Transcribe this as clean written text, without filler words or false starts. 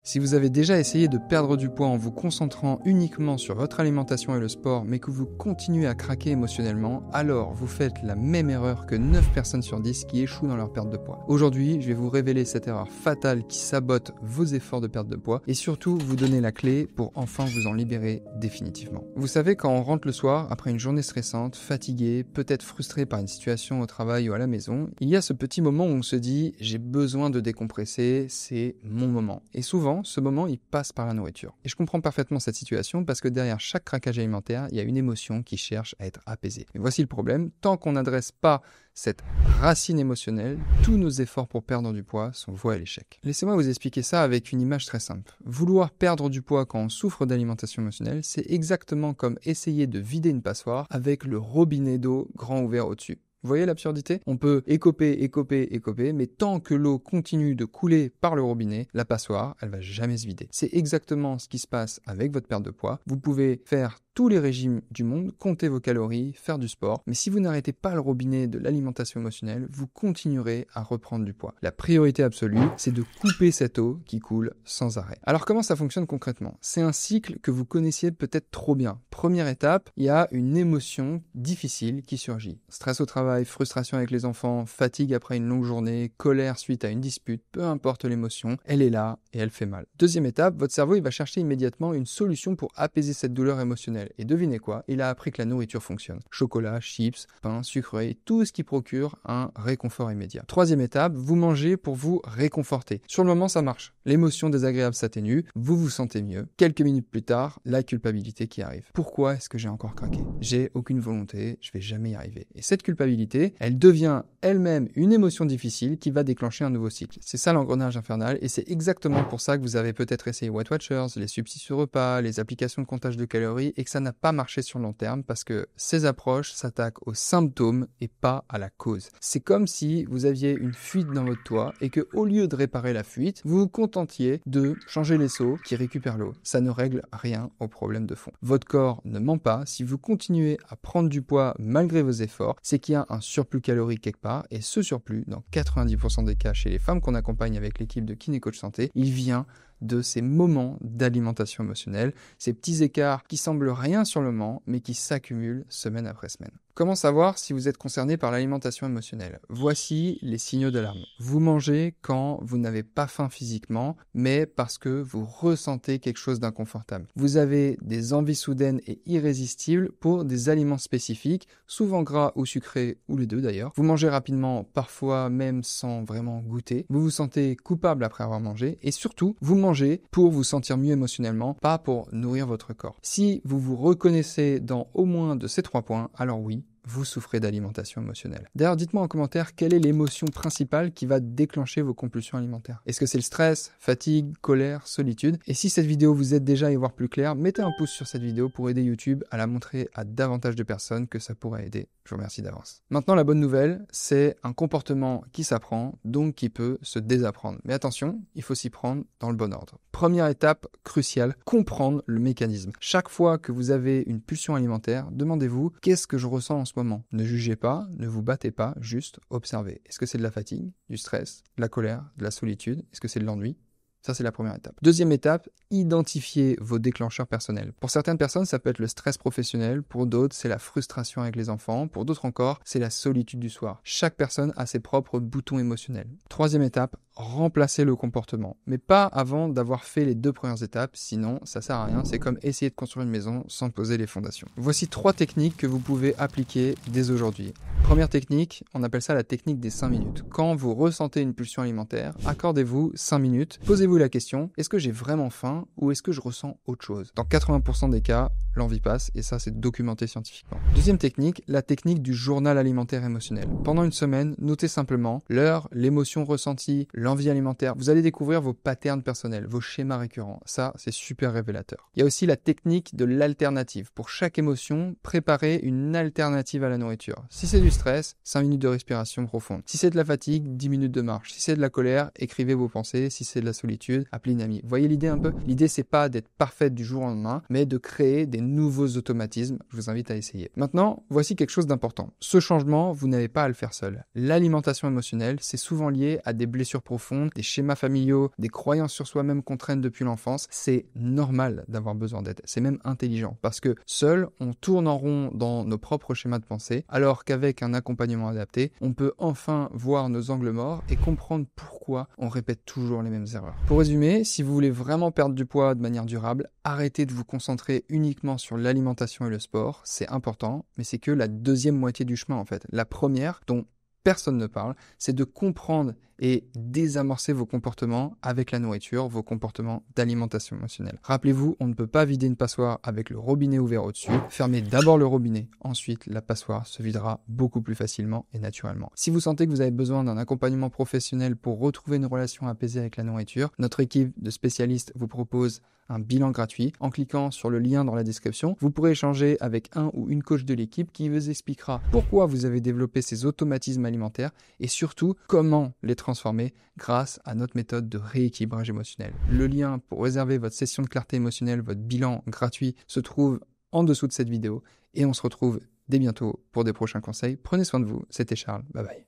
Si vous avez déjà essayé de perdre du poids en vous concentrant uniquement sur votre alimentation et le sport, mais que vous continuez à craquer émotionnellement, alors vous faites la même erreur que 9 personnes sur 10 qui échouent dans leur perte de poids. Aujourd'hui, je vais vous révéler cette erreur fatale qui sabote vos efforts de perte de poids et surtout vous donner la clé pour enfin vous en libérer définitivement. Vous savez, quand on rentre le soir, après une journée stressante, fatigué, peut-être frustré par une situation au travail ou à la maison, il y a ce petit moment où on se dit « j'ai besoin de décompresser, c'est mon moment ». Et souvent, ce moment, il passe par la nourriture. Et je comprends parfaitement cette situation parce que derrière chaque craquage alimentaire, il y a une émotion qui cherche à être apaisée. Et voici le problème, tant qu'on n'adresse pas cette racine émotionnelle, tous nos efforts pour perdre du poids sont voués à l'échec. Laissez-moi vous expliquer ça avec une image très simple. Vouloir perdre du poids quand on souffre d'alimentation émotionnelle, c'est exactement comme essayer de vider une passoire avec le robinet d'eau grand ouvert au-dessus. Vous voyez l'absurdité? On peut écoper, mais tant que l'eau continue de couler par le robinet, la passoire, elle va jamais se vider. C'est exactement ce qui se passe avec votre perte de poids. Vous pouvez faire tous les régimes du monde, compter vos calories, faire du sport, mais si vous n'arrêtez pas le robinet de l'alimentation émotionnelle, vous continuerez à reprendre du poids. La priorité absolue, c'est de couper cette eau qui coule sans arrêt. Alors comment ça fonctionne concrètement? C'est un cycle que vous connaissiez peut-être trop bien. Première étape, il y a une émotion difficile qui surgit. Stress au travail, frustration avec les enfants, fatigue après une longue journée, colère suite à une dispute, peu importe l'émotion, elle est là et elle fait mal. Deuxième étape, votre cerveau il va chercher immédiatement une solution pour apaiser cette douleur émotionnelle. Et devinez quoi? Il a appris que la nourriture fonctionne. Chocolat, chips, pain, sucreries, tout ce qui procure un réconfort immédiat. Troisième étape, vous mangez pour vous réconforter. Sur le moment, ça marche. L'émotion désagréable s'atténue, vous vous sentez mieux. Quelques minutes plus tard, la culpabilité qui arrive. Pourquoi est-ce que j'ai encore craqué? J'ai aucune volonté, je vais jamais y arriver. Et cette culpabilité, elle devient elle-même une émotion difficile qui va déclencher un nouveau cycle. C'est ça l'engrenage infernal et c'est exactement pour ça que vous avez peut-être essayé Weight Watchers, les substituts repas, les applications de comptage de calories et que ça n'a pas marché sur le long terme parce que ces approches s'attaquent aux symptômes et pas à la cause. C'est comme si vous aviez une fuite dans votre toit et que au lieu de réparer la fuite, vous vous contentiez de changer les seaux qui récupèrent l'eau. Ça ne règle rien au problème de fond. Votre corps ne ment pas. Si vous continuez à prendre du poids malgré vos efforts, c'est qu'il y a un surplus calorique quelque part et ce surplus, dans 90% des cas chez les femmes qu'on accompagne avec l'équipe de Kiné Coach Santé, il vient de ces moments d'alimentation émotionnelle, ces petits écarts qui semblent rien sur le moment, mais qui s'accumulent semaine après semaine. Comment savoir si vous êtes concerné par l'alimentation émotionnelle? Voici les signaux d'alarme. Vous mangez quand vous n'avez pas faim physiquement, mais parce que vous ressentez quelque chose d'inconfortable. Vous avez des envies soudaines et irrésistibles pour des aliments spécifiques, souvent gras ou sucrés, ou les deux d'ailleurs. Vous mangez rapidement, parfois même sans vraiment goûter. Vous vous sentez coupable après avoir mangé, et surtout, vous mangez pour vous sentir mieux émotionnellement, pas pour nourrir votre corps. Si vous vous reconnaissez dans au moins de ces 3 points, alors oui, vous souffrez d'alimentation émotionnelle. D'ailleurs, dites-moi en commentaire quelle est l'émotion principale qui va déclencher vos compulsions alimentaires. Est-ce que c'est le stress, fatigue, colère, solitude? Et si cette vidéo vous aide déjà à y voir plus clair, mettez un pouce sur cette vidéo pour aider YouTube à la montrer à davantage de personnes que ça pourrait aider. Je vous remercie d'avance. Maintenant, la bonne nouvelle, c'est un comportement qui s'apprend, donc qui peut se désapprendre. Mais attention, il faut s'y prendre dans le bon ordre. Première étape cruciale, comprendre le mécanisme. Chaque fois que vous avez une pulsion alimentaire, demandez-vous qu'est-ce que je ressens en ce moment. Ne jugez pas, ne vous battez pas, juste observez. Est-ce que c'est de la fatigue, du stress, de la colère, de la solitude? Est-ce que c'est de l'ennui? Ça, c'est la première étape. Deuxième étape, identifiez vos déclencheurs personnels. Pour certaines personnes, ça peut être le stress professionnel. Pour d'autres, c'est la frustration avec les enfants. Pour d'autres encore, c'est la solitude du soir. Chaque personne a ses propres boutons émotionnels. Troisième étape, remplacez le comportement. Mais pas avant d'avoir fait les 2 premières étapes, sinon ça sert à rien. C'est comme essayer de construire une maison sans poser les fondations. Voici 3 techniques que vous pouvez appliquer dès aujourd'hui. Première technique, on appelle ça la technique des 5 minutes. Quand vous ressentez une pulsion alimentaire, accordez-vous 5 minutes, posez-vous la question, est-ce que j'ai vraiment faim ou est-ce que je ressens autre chose? Dans 80% des cas, l'envie passe et ça c'est documenté scientifiquement. Deuxième technique, la technique du journal alimentaire émotionnel. Pendant une semaine, notez simplement l'heure, l'émotion ressentie, l'envie alimentaire. Vous allez découvrir vos patterns personnels, vos schémas récurrents. Ça, c'est super révélateur. Il y a aussi la technique de l'alternative. Pour chaque émotion, préparez une alternative à la nourriture. Si c'est du stress, 5 minutes de respiration profonde. Si c'est de la fatigue, 10 minutes de marche. Si c'est de la colère, écrivez vos pensées. Si c'est de la solitude, appelez une amie. Vous voyez l'idée un peu? L'idée, c'est pas d'être parfaite du jour au lendemain, mais de créer des nouveaux automatismes. Je vous invite à essayer. Maintenant, voici quelque chose d'important. Ce changement, vous n'avez pas à le faire seul. L'alimentation émotionnelle, c'est souvent lié à des blessures profondes profondes, des schémas familiaux, des croyances sur soi-même qu'on traîne depuis l'enfance, c'est normal d'avoir besoin d'aide. C'est même intelligent parce que seul, on tourne en rond dans nos propres schémas de pensée, alors qu'avec un accompagnement adapté, on peut enfin voir nos angles morts et comprendre pourquoi on répète toujours les mêmes erreurs. Pour résumer, si vous voulez vraiment perdre du poids de manière durable, arrêtez de vous concentrer uniquement sur l'alimentation et le sport, c'est important, mais c'est que la deuxième moitié du chemin en fait. La première, dont personne ne parle, c'est de comprendre et désamorcer vos comportements avec la nourriture, vos comportements d'alimentation émotionnelle. Rappelez-vous, on ne peut pas vider une passoire avec le robinet ouvert au-dessus. Fermez d'abord le robinet, ensuite la passoire se videra beaucoup plus facilement et naturellement. Si vous sentez que vous avez besoin d'un accompagnement professionnel pour retrouver une relation apaisée avec la nourriture, notre équipe de spécialistes vous propose un bilan gratuit. En cliquant sur le lien dans la description, vous pourrez échanger avec un ou une coach de l'équipe qui vous expliquera pourquoi vous avez développé ces automatismes alimentaires et surtout comment les transformer grâce à notre méthode de rééquilibrage émotionnel. Le lien pour réserver votre session de clarté émotionnelle, votre bilan gratuit, se trouve en dessous de cette vidéo et on se retrouve dès bientôt pour des prochains conseils. Prenez soin de vous, c'était Charles, bye bye.